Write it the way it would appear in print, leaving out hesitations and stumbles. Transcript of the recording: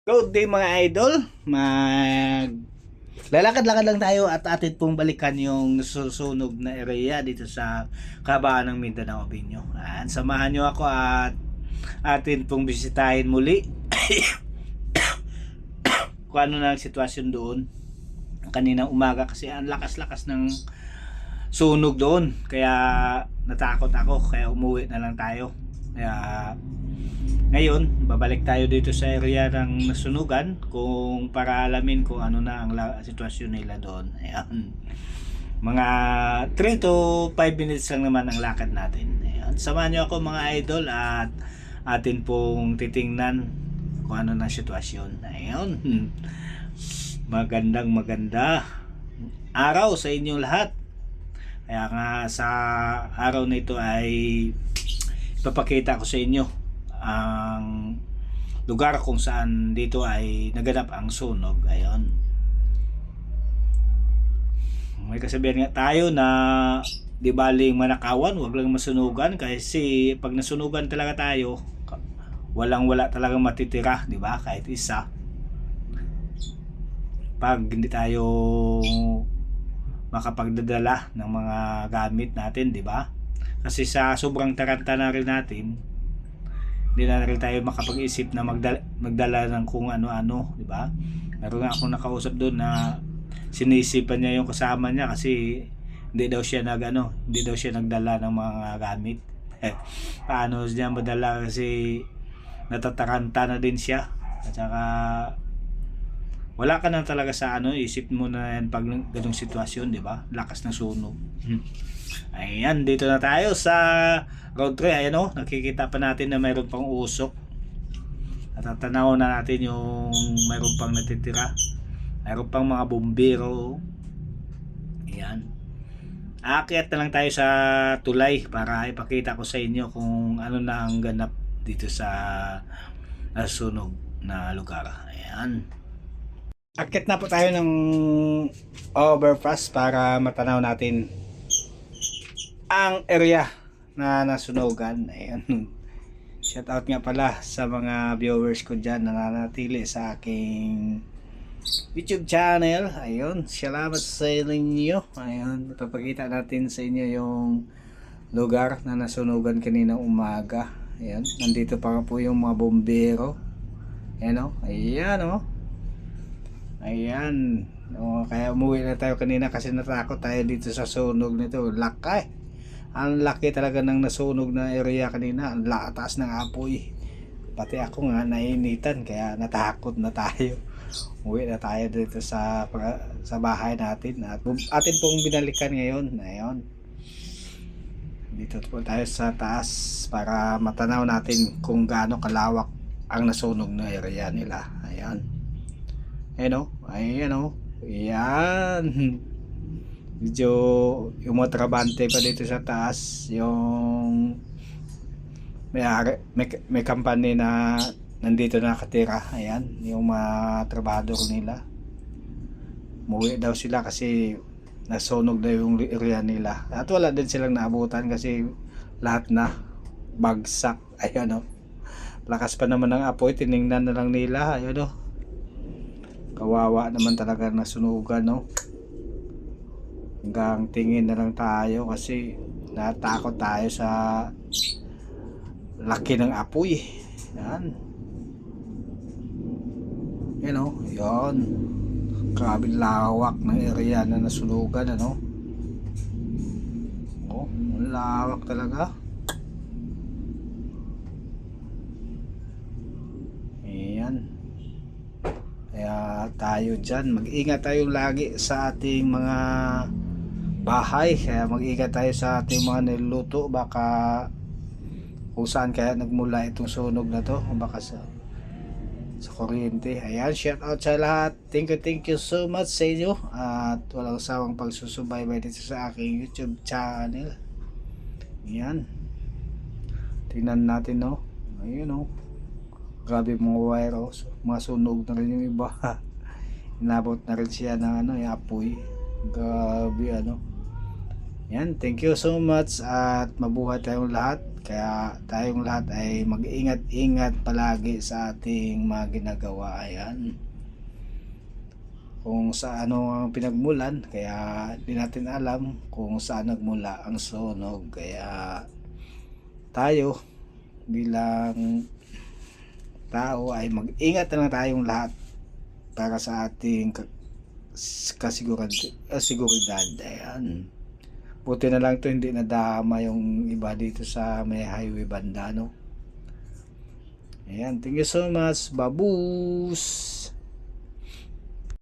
Good day mga idol. Lalakad-lakad lang tayo at atin pong balikan yung nasusunog na area dito sa kabaan ng Mindanao Binyo. Samahan nyo ako at atin pong bisitahin muli kung ano na ang sitwasyon doon kaninang umaga, kasi ang lakas-lakas ng sunog doon. Kaya natakot ako, kaya umuwi na lang tayo. Kaya ngayon, babalik tayo dito sa area ng nasunugan kung para alamin kung ano na ang sitwasyon nila doon. Ayan. Mga 3 to 5 minutes lang naman ang lakad natin. Ayan. Samahan nyo ako mga idol at atin pong titingnan kung ano na sitwasyon. Ayan. Maganda araw sa inyong lahat. Kaya nga sa araw na ito ay ipapakita ko sa inyo ang lugar kung saan dito ay naganap ang sunog. Ayun. May kasabihan nga tayo na di baling manakawan, wag lang masunugan, kasi pag nasunugan talaga tayo, wala talagang matitira, di ba? Kahit isa. Pag hindi tayo makapagdadala ng mga gamit natin, di ba? Kasi sa sobrang taranta na rin natin, hindi na rin tayo makapag-isip na magdala ng kung ano-ano, di ba? Meron nga akong nakausap doon na sinisipan niya yung kasama niya kasi hindi daw siya nagdala ng mga gamit. Paano niya madala, kasi natataranta na din siya. At saka wala ka na talaga sa isip mo na yan pag ganung sitwasyon, di ba? Lakas ng sunog. Ayan, dito na tayo sa road 3. Ayan nakikita pa natin na mayroon pang usok. Natatanaw na natin yung mayroon pang natitira. Mayroon pang mga bumbero. Ayan. Aakyat na lang tayo sa tulay para ipakita ko sa inyo kung ano na ang ganap dito sa nasunog na lugar. Ayan. Akyat na po tayo ng overpass para matanaw natin ang area na nasunugan. Ayan. Shout out nga pala sa mga viewers ko dyan na nanatili sa aking YouTube channel. Ayun, salamat sa inyo. Ayun, ipapakita natin sa inyo yung lugar na nasunugan kanina umaga. Ayan, nandito pa po yung mga bombero. Ayan ayan ayan. Kaya umuwi na tayo kanina kasi natakot tayo dito sa sunog nito. Ang laki talaga ng nasunog na area kanina. Ang taas ng apoy. Pati ako nga nainitan, kaya natakot na tayo. Uwi na tayo dito sa bahay natin. At atin pong binalikan ngayon. Ayun. Dito po tayo sa taas para matanaw natin kung gaano kalawak ang nasunog na area nila. Ayan. Ayan Ayan. Medyo yung mga trabante pa dito sa taas, yung may company na nandito nakatira. Ayan, yung mga trabador nila. Umuwi daw sila kasi nasunog na yung area nila. At wala din silang naabutan kasi lahat na bagsak. Ayan lakas pa naman ng apoy, tiningnan na lang nila. Ayan kawawa naman talaga nasunugan hanggang tingin na lang tayo kasi natakot tayo sa laki ng apoy. Yan yan grabe lawak ng area na nasunugan. Lawak talaga. Ayan. Kaya tayo dyan, mag-ingat tayo lagi sa ating mga bahay. Kaya mag-ingat tayo sa ating mga niluluto. Baka kung saan kaya nagmula itong sunog na to, baka sa kuryente. Ayan, shout out sa lahat. Thank you so much sa inyo. At walang sawang pagsusubaybay dito sa aking YouTube channel. Ayan. Tingnan natin ayun grabe mga wire mga sunog na rin yung iba. Inabot na rin siya ng yung apoy. Grabe Yan, thank you so much at mabuhay tayong lahat. Kaya tayong lahat ay mag-ingat-ingat palagi sa ating mga ginagawa. Ayan. Kung sa ano ang pinagmulan, kaya di natin alam kung saan nagmula ang sunog. Kaya tayo bilang tao ay mag-ingat na lang tayong lahat para sa ating kasiguridad. Ayan. Buti na lang ito hindi nadama yung iba dito sa may highway banda, no? Ayan, thank you so much. Babus!